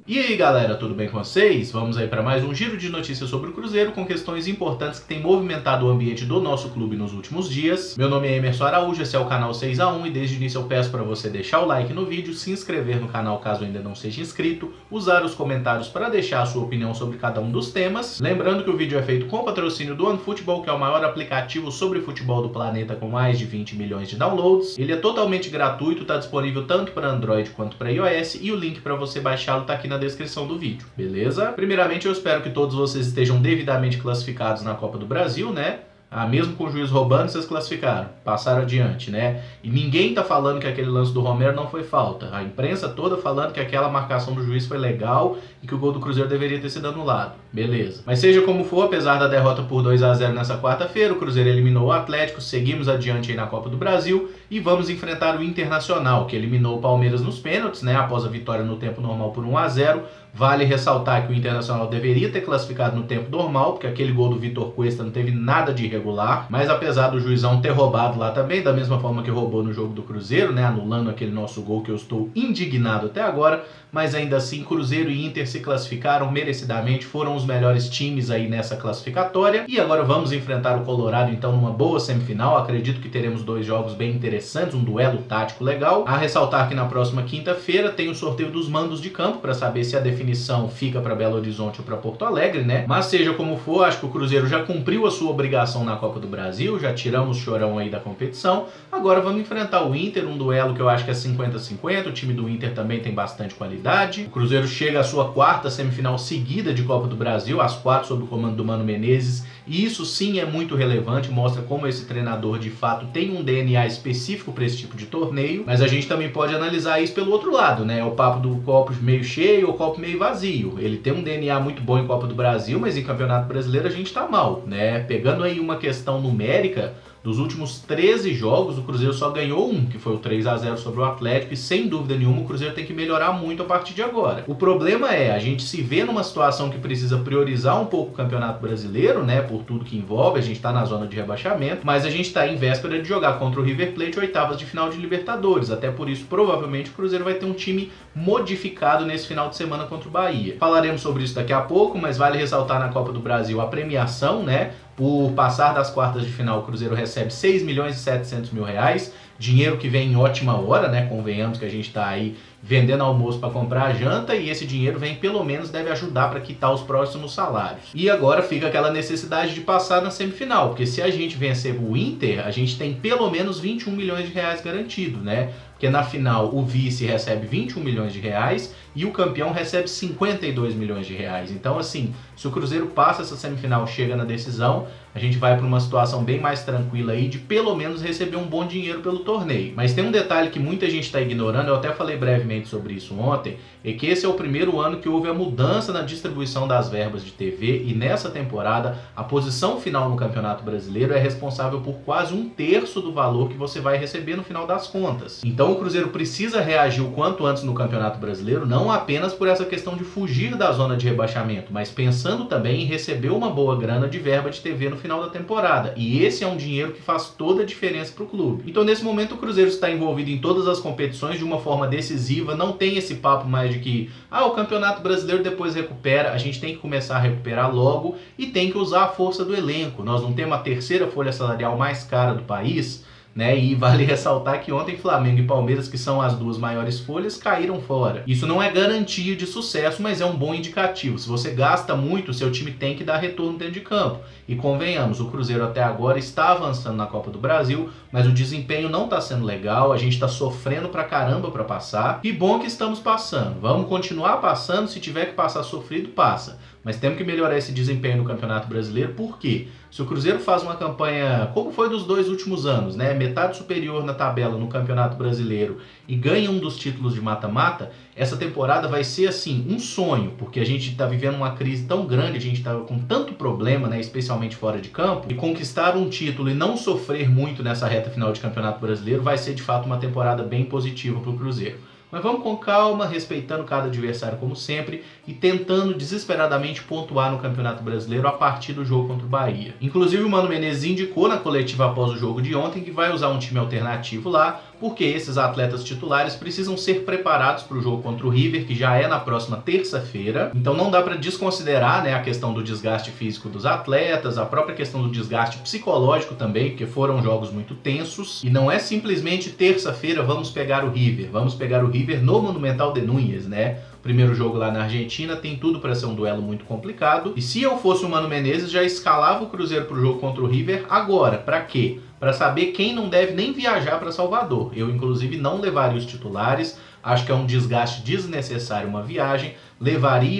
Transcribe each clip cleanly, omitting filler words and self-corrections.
E aí galera, tudo bem com vocês? Vamos aí para mais um giro de notícias sobre o Cruzeiro com questões importantes que têm movimentado o ambiente do nosso clube nos últimos dias. Meu nome é Emerson Araújo, esse é o canal 6x1 e desde o início eu peço para você deixar o like no vídeo, se inscrever no canal caso ainda não seja inscrito, usar os comentários para deixar a sua opinião sobre cada um dos temas. Lembrando que o vídeo é feito com patrocínio do OneFootball, que é o maior aplicativo sobre futebol do planeta com mais de 20 milhões de downloads. Ele é totalmente gratuito, está disponível tanto para Android quanto para iOS e o link para você baixá-lo está aqui na descrição do vídeo, beleza? Primeiramente eu espero que todos vocês estejam devidamente classificados na Copa do Brasil, né? Mesmo com o juiz roubando, vocês classificaram, passaram adiante, né? E ninguém tá falando que aquele lance do Romero não foi falta. A imprensa toda falando que aquela marcação do juiz foi legal e que o gol do Cruzeiro deveria ter sido anulado. Beleza. Mas seja como for, apesar da derrota por 2x0 nessa quarta-feira, o Cruzeiro eliminou o Atlético, seguimos adiante aí na Copa do Brasil e vamos enfrentar o Internacional, que eliminou o Palmeiras nos pênaltis, né? Após a vitória no tempo normal por 1x0. Vale ressaltar que o Internacional deveria ter classificado no tempo normal, porque aquele gol do Vitor Cuesta não teve nada de irregular, mas apesar do juizão ter roubado lá também, da mesma forma que roubou no jogo do Cruzeiro, né, anulando aquele nosso gol que eu estou indignado até agora, mas ainda assim Cruzeiro e Inter se classificaram merecidamente, foram os melhores times aí nessa classificatória, e agora vamos enfrentar o Colorado então numa boa semifinal. Acredito que teremos dois jogos bem interessantes, um duelo tático legal. A ressaltar que na próxima quinta-feira tem o sorteio dos mandos de campo, para saber se a definição fica para Belo Horizonte ou para Porto Alegre, né? Mas seja como for, acho que o Cruzeiro já cumpriu a sua obrigação na Copa do Brasil, já tiramos o chorão aí da competição. Agora vamos enfrentar o Inter, um duelo que eu acho que é 50-50, o time do Inter também tem bastante qualidade. O Cruzeiro chega à sua quarta semifinal seguida de Copa do Brasil, as 4 sob o comando do Mano Menezes, e isso sim é muito relevante, mostra como esse treinador de fato tem um DNA específico para esse tipo de torneio, mas a gente também pode analisar isso pelo outro lado, né? O papo do copo meio cheio ou copo meio vazio. Ele tem um DNA muito bom em Copa do Brasil, mas em Campeonato Brasileiro a gente tá mal, né? Pegando aí uma questão numérica, dos últimos 13 jogos, o Cruzeiro só ganhou um, que foi o 3x0 sobre o Atlético, e sem dúvida nenhuma o Cruzeiro tem que melhorar muito a partir de agora. O problema é, a gente se vê numa situação que precisa priorizar um pouco o Campeonato Brasileiro, né, por tudo que envolve, a gente tá na zona de rebaixamento, mas a gente tá em véspera de jogar contra o River Plate, oitavas de final de Libertadores, até por isso provavelmente o Cruzeiro vai ter um time modificado nesse final de semana contra o Bahia. Falaremos sobre isso daqui a pouco, mas vale ressaltar na Copa do Brasil a premiação, né? Por passar das quartas de final, o Cruzeiro recebe 6 milhões e 700 mil reais, dinheiro que vem em ótima hora, né? Convenhamos que a gente está aí vendendo almoço para comprar a janta e esse dinheiro vem, pelo menos, deve ajudar para quitar os próximos salários. E agora fica aquela necessidade de passar na semifinal, porque se a gente vencer o Inter, a gente tem pelo menos 21 milhões de reais garantido, né? Porque na final o vice recebe 21 milhões de reais e o campeão recebe 52 milhões de reais. Então assim, se o Cruzeiro passa essa semifinal, chega na decisão, a gente vai para uma situação bem mais tranquila aí de pelo menos receber um bom dinheiro pelo torneio. Mas tem um detalhe que muita gente está ignorando, eu até falei brevemente sobre isso ontem, é que esse é o primeiro ano que houve a mudança na distribuição das verbas de TV e nessa temporada a posição final no Campeonato Brasileiro é responsável por quase 1/3 do valor que você vai receber no final das contas. Então o Cruzeiro precisa reagir o quanto antes no Campeonato Brasileiro, não apenas por essa questão de fugir da zona de rebaixamento, mas pensando também em receber uma boa grana de verba de TV no final da temporada. E esse é um dinheiro que faz toda a diferença para o clube. Então nesse momento o Cruzeiro está envolvido em todas as competições de uma forma decisiva, não tem esse papo mais de que o Campeonato Brasileiro depois recupera. A gente tem que começar a recuperar logo e tem que usar a força do elenco. Nós não temos a terceira folha salarial mais cara do país, né? E vale ressaltar que ontem Flamengo e Palmeiras, que são as duas maiores folhas, caíram fora. Isso não é garantia de sucesso, mas é um bom indicativo. Se você gasta muito, seu time tem que dar retorno dentro de campo. E convenhamos, o Cruzeiro até agora está avançando na Copa do Brasil, mas o desempenho não está sendo legal, a gente está sofrendo pra caramba para passar. E bom que estamos passando. Vamos continuar passando, se tiver que passar sofrido, passa. Mas temos que melhorar esse desempenho no Campeonato Brasileiro, por quê? Se o Cruzeiro faz uma campanha, como foi dos 2 últimos anos, né, metade superior na tabela no Campeonato Brasileiro e ganha um dos títulos de mata-mata, essa temporada vai ser assim, um sonho, porque a gente está vivendo uma crise tão grande, a gente está com tanto problema, né, especialmente fora de campo, e conquistar um título e não sofrer muito nessa reta final de Campeonato Brasileiro vai ser de fato uma temporada bem positiva para o Cruzeiro. Mas vamos com calma, respeitando cada adversário como sempre e tentando desesperadamente pontuar no Campeonato Brasileiro a partir do jogo contra o Bahia. Inclusive o Mano Menezes indicou na coletiva após o jogo de ontem que vai usar um time alternativo lá, porque esses atletas titulares precisam ser preparados para o jogo contra o River, que já é na próxima terça-feira. Então não dá para desconsiderar, né, a questão do desgaste físico dos atletas, a própria questão do desgaste psicológico também, porque foram jogos muito tensos. E não é simplesmente terça-feira vamos pegar o River no Monumental de Núñez, né? Primeiro jogo lá na Argentina, tem tudo para ser um duelo muito complicado. E se eu fosse o Mano Menezes, já escalava o Cruzeiro para o jogo contra o River agora. Para quê? Para saber quem não deve nem viajar para Salvador. Eu, inclusive, não levaria os titulares. Acho que é um desgaste desnecessário uma viagem.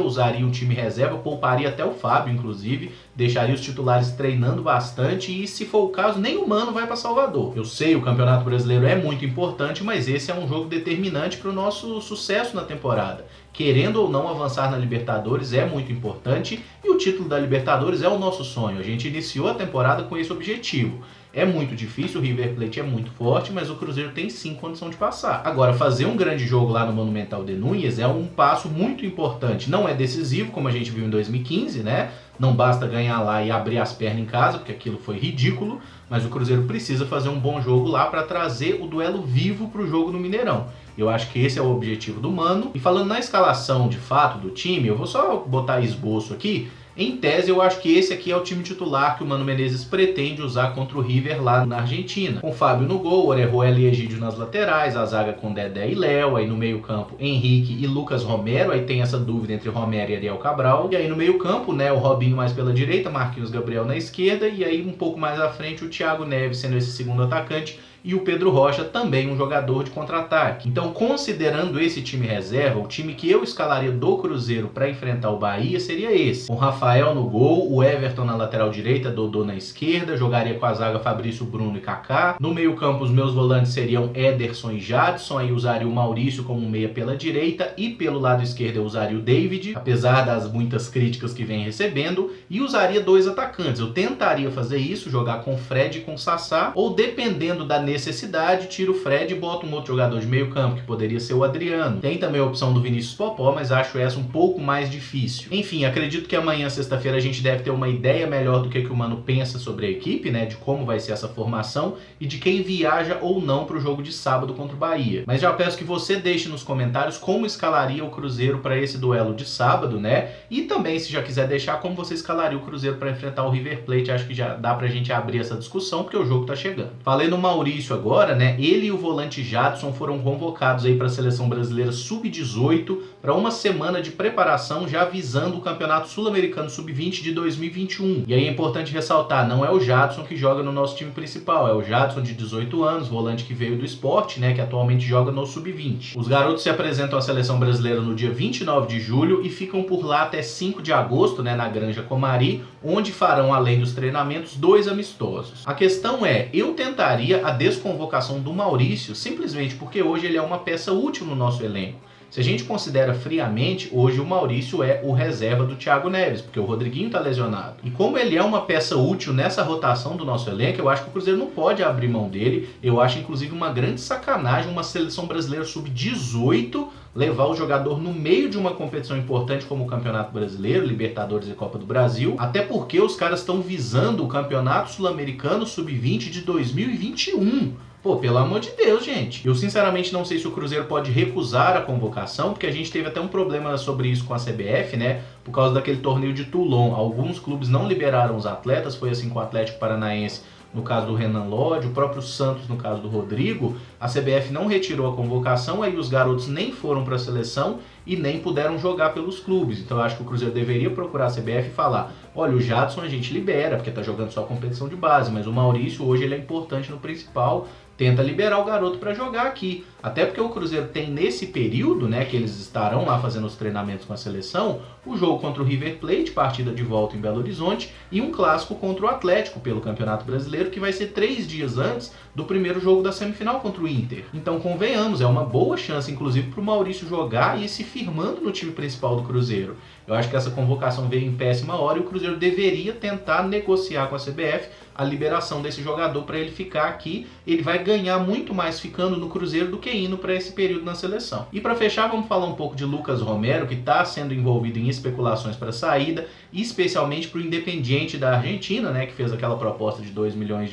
Usaria um time reserva, pouparia até o Fábio, inclusive. Deixaria os titulares treinando bastante e, se for o caso, nem o Mano vai para Salvador. Eu sei, o Campeonato Brasileiro é muito importante, mas esse é um jogo determinante para o nosso sucesso na temporada. Querendo ou não avançar na Libertadores é muito importante e o título da Libertadores é o nosso sonho. A gente iniciou a temporada com esse objetivo. É muito difícil, o River Plate é muito forte, mas o Cruzeiro tem sim condição de passar. Agora, fazer um grande jogo lá no Monumental de Núñez é um passo muito importante. Não é decisivo, como a gente viu em 2015, né? Não basta ganhar lá e abrir as pernas em casa, porque aquilo foi ridículo, mas o Cruzeiro precisa fazer um bom jogo lá para trazer o duelo vivo para o jogo no Mineirão. Eu acho que esse é o objetivo do Mano. E falando na escalação de fato do time, eu vou só botar esboço aqui. Em tese, eu acho que esse aqui é o time titular que o Mano Menezes pretende usar contra o River lá na Argentina. Com Fábio no gol, Orejuela e Egídio nas laterais, a zaga com Dedé e Léo, aí no meio campo Henrique e Lucas Romero, aí tem essa dúvida entre Romero e Ariel Cabral. E aí no meio campo, né, o Robinho mais pela direita, Marquinhos Gabriel na esquerda, e aí um pouco mais à frente o Thiago Neves sendo esse segundo atacante, e o Pedro Rocha também um jogador de contra-ataque. Então, considerando esse time reserva, o time que eu escalaria do Cruzeiro para enfrentar o Bahia seria esse. Com Rafael no gol, o Everton na lateral direita, Dodô na esquerda, jogaria com a zaga Fabrício, Bruno e Kaká. No meio campo, os meus volantes seriam Ederson e Jadson, aí usaria o Maurício como meia pela direita e pelo lado esquerdo eu usaria o David, apesar das muitas críticas que vem recebendo, e usaria dois atacantes. Eu tentaria fazer isso, jogar com Fred e com Sassá, ou dependendo da necessidade, tira o Fred e bota um outro jogador de meio campo, que poderia ser o Adriano. Tem também a opção do Vinícius Popó, mas acho essa um pouco mais difícil. Enfim, acredito que amanhã, sexta-feira, a gente deve ter uma ideia melhor do que o Mano pensa sobre a equipe, né, de como vai ser essa formação e de quem viaja ou não para o jogo de sábado contra o Bahia. Mas já peço que você deixe nos comentários como escalaria o Cruzeiro para esse duelo de sábado, né, e também, se já quiser deixar, como você escalaria o Cruzeiro para enfrentar o River Plate. Acho que já dá pra gente abrir essa discussão, porque o jogo tá chegando. Falei no Maurício agora, né? Ele e o volante Jadson foram convocados aí para a seleção brasileira sub-18 para uma semana de preparação, já visando o Campeonato Sul-Americano Sub-20 de 2021. E aí é importante ressaltar, não é o Jadson que joga no nosso time principal, é o Jadson de 18 anos, volante que veio do Sport, né, que atualmente joga no Sub-20. Os garotos se apresentam à seleção brasileira no dia 29 de julho e ficam por lá até 5 de agosto, né, na Granja Comari, onde farão, além dos treinamentos, 2 amistosos. A questão é, eu tentaria a desconvocação do Maurício simplesmente porque hoje ele é uma peça útil no nosso elenco. Se a gente considera friamente, hoje o Maurício é o reserva do Thiago Neves, porque o Rodriguinho está lesionado. E como ele é uma peça útil nessa rotação do nosso elenco, eu acho que o Cruzeiro não pode abrir mão dele. Eu acho, inclusive, uma grande sacanagem uma seleção brasileira sub-18 levar o jogador no meio de uma competição importante como o Campeonato Brasileiro, Libertadores e Copa do Brasil, até porque os caras estão visando o Campeonato Sul-Americano Sub-20 de 2021. Pô, pelo amor de Deus, gente. Eu sinceramente não sei se o Cruzeiro pode recusar a convocação, porque a gente teve até um problema sobre isso com a CBF, né? Por causa daquele torneio de Toulon. Alguns clubes não liberaram os atletas, foi assim com o Atlético Paranaense, no caso do Renan Lodge, o próprio Santos no caso do Rodrigo. A CBF não retirou a convocação, aí os garotos nem foram para a seleção e nem puderam jogar pelos clubes. Então eu acho que o Cruzeiro deveria procurar a CBF e falar, olha, o Jadson a gente libera, porque tá jogando só competição de base, mas o Maurício hoje ele é importante no principal, tenta liberar o garoto para jogar aqui. Até porque o Cruzeiro tem nesse período, né, que eles estarão lá fazendo os treinamentos com a seleção, o jogo contra o River Plate, partida de volta em Belo Horizonte, e um clássico contra o Atlético pelo Campeonato Brasileiro, que vai ser 3 dias antes do primeiro jogo da semifinal contra o Inter. Então convenhamos, é uma boa chance, inclusive, para o Maurício jogar e ir se firmando no time principal do Cruzeiro. Eu acho que essa convocação veio em péssima hora e o Cruzeiro deveria tentar negociar com a CBF a liberação desse jogador para ele ficar aqui. Ele vai ganhar muito mais ficando no Cruzeiro do que indo para esse período na seleção. E para fechar, vamos falar um pouco de Lucas Romero, que está sendo envolvido em especulações para saída, especialmente para o Independiente da Argentina, né, que fez aquela proposta de $2 milhões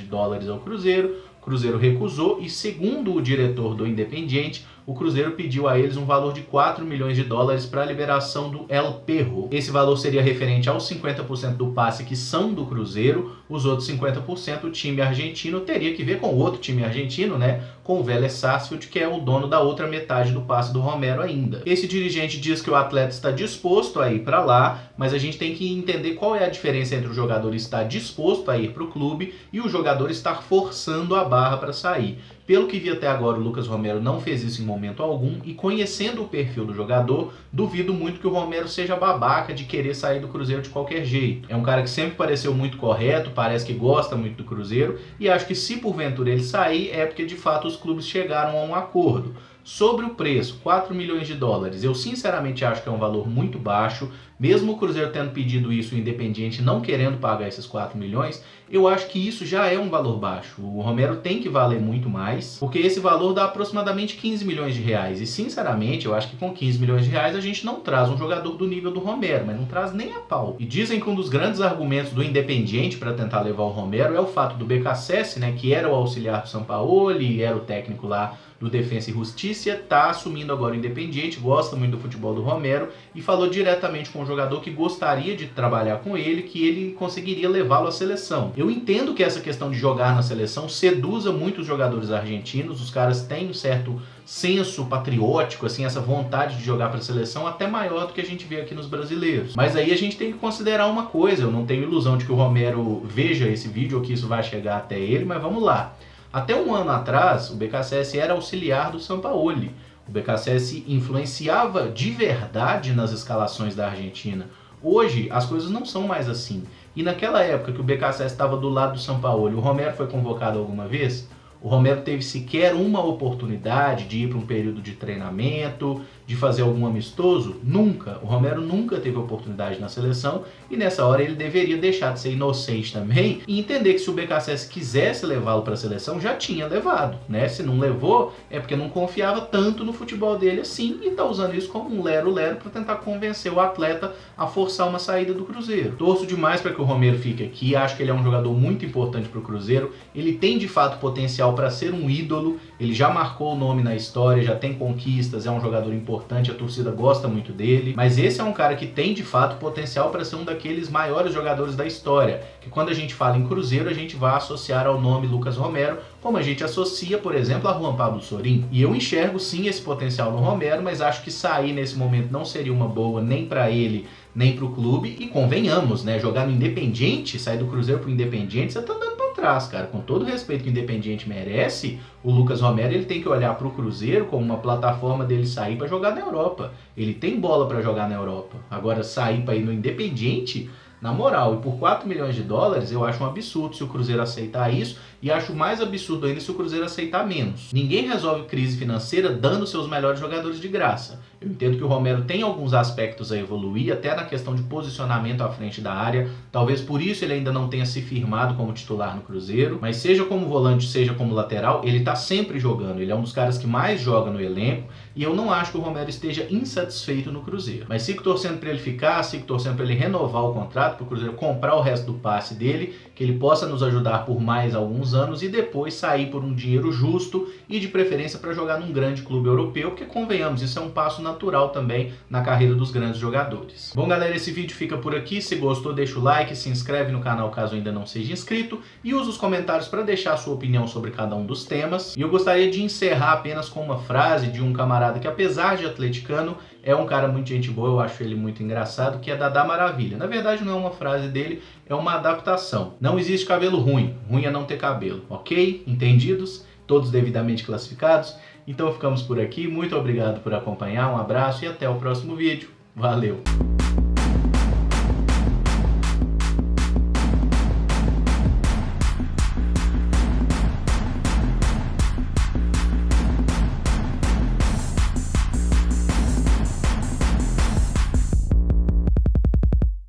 ao Cruzeiro. Cruzeiro recusou e, segundo o diretor do Independiente, o Cruzeiro pediu a eles um valor de 4 milhões de dólares para a liberação do El Perro. Esse valor seria referente aos 50% do passe que são do Cruzeiro, os outros 50% o time argentino teria que ver com o outro time argentino, né? Com o Vélez Sarsfield, que é o dono da outra metade do passe do Romero ainda. Esse dirigente diz que o atleta está disposto a ir para lá, mas a gente tem que entender qual é a diferença entre o jogador estar disposto a ir para o clube e o jogador estar forçando a barra para sair. Pelo que vi até agora, o Lucas Romero não fez isso em momento algum, e conhecendo o perfil do jogador, duvido muito que o Romero seja babaca de querer sair do Cruzeiro de qualquer jeito. É um cara que sempre pareceu muito correto, parece que gosta muito do Cruzeiro, e acho que se porventura ele sair é porque de fato os clubes chegaram a um acordo. Sobre o preço, 4 milhões de dólares, eu sinceramente acho que é um valor muito baixo, mesmo o Cruzeiro tendo pedido isso e o Independiente não querendo pagar esses 4 milhões, eu acho que isso já é um valor baixo. O Romero tem que valer muito mais, porque esse valor dá aproximadamente 15 milhões de reais, e sinceramente eu acho que com 15 milhões de reais a gente não traz um jogador do nível do Romero, mas não traz nem a pau. E dizem que um dos grandes argumentos do Independiente para tentar levar o Romero é o fato do BKSS, né, que era o auxiliar do Sampaoli, era o técnico lá do Defensa e Justiça, está assumindo agora o Independiente, gosta muito do futebol do Romero e falou diretamente com o jogador que gostaria de trabalhar com ele, que ele conseguiria levá-lo à seleção. Eu entendo que essa questão de jogar na seleção seduza muitos jogadores argentinos, os caras têm um certo senso patriótico, assim, essa vontade de jogar para a seleção até maior do que a gente vê aqui nos brasileiros. Mas aí a gente tem que considerar uma coisa, eu não tenho ilusão de que o Romero veja esse vídeo ou que isso vai chegar até ele, mas vamos lá. Até um ano atrás, o BKSS era auxiliar do Sampaoli. O BKSS influenciava de verdade nas escalações da Argentina. Hoje, as coisas não são mais assim. E naquela época que o BKSS estava do lado do Sampaoli, o Romero foi convocado alguma vez? O Romero teve sequer uma oportunidade de ir para um período de treinamento, de fazer algum amistoso? Nunca. O Romero nunca teve oportunidade na seleção e nessa hora ele deveria deixar de ser inocente também e entender que se o BKSS quisesse levá-lo para a seleção, já tinha levado, né? Se não levou, é porque não confiava tanto no futebol dele assim e está usando isso como um lero-lero para tentar convencer o atleta a forçar uma saída do Cruzeiro. Torço demais para que o Romero fique aqui, acho que ele é um jogador muito importante para o Cruzeiro, ele tem de fato potencial para ser um ídolo, ele já marcou o nome na história, já tem conquistas, é um jogador importante, a torcida gosta muito dele, mas esse é um cara que tem de fato potencial para ser um daqueles maiores jogadores da história, que quando a gente fala em Cruzeiro, a gente vai associar ao nome Lucas Romero, como a gente associa, por exemplo, a Juan Pablo Sorin. E eu enxergo sim esse potencial no Romero, mas acho que sair nesse momento não seria uma boa nem para ele, nem para o clube, e convenhamos, né, jogar no Independiente, sair do Cruzeiro pro Independiente, você tá dando para trás, cara. Com todo o respeito que o Independiente merece, o Lucas Romero ele tem que olhar para o Cruzeiro como uma plataforma dele sair para jogar na Europa. Ele tem bola para jogar na Europa. Agora sair para ir no Independiente, na moral, e por 4 milhões de dólares, eu acho um absurdo se o Cruzeiro aceitar isso, e acho mais absurdo ainda se o Cruzeiro aceitar menos. Ninguém resolve crise financeira dando seus melhores jogadores de graça. Eu entendo que o Romero tem alguns aspectos a evoluir, até na questão de posicionamento à frente da área, talvez por isso ele ainda não tenha se firmado como titular no Cruzeiro, mas seja como volante, seja como lateral, ele tá sempre jogando, ele é um dos caras que mais joga no elenco, e eu não acho que o Romero esteja insatisfeito no Cruzeiro. Mas sigo torcendo para ele ficar, sigo torcendo para ele renovar o contrato, para o Cruzeiro comprar o resto do passe dele, que ele possa nos ajudar por mais alguns anos e depois sair por um dinheiro justo e de preferência para jogar num grande clube europeu, porque convenhamos, isso é um passo natural também na carreira dos grandes jogadores. Bom galera, esse vídeo fica por aqui, se gostou deixa o like, se inscreve no canal caso ainda não seja inscrito e usa os comentários para deixar a sua opinião sobre cada um dos temas. E eu gostaria de encerrar apenas com uma frase de um camarada que apesar de atleticano, é um cara muito gente boa, eu acho ele muito engraçado, que é Dadá Maravilha. Na verdade não é uma frase dele, é uma adaptação. Não existe cabelo ruim, ruim é não ter cabelo, ok? Entendidos? Todos devidamente classificados? Então ficamos por aqui, muito obrigado por acompanhar, um abraço e até o próximo vídeo. Valeu!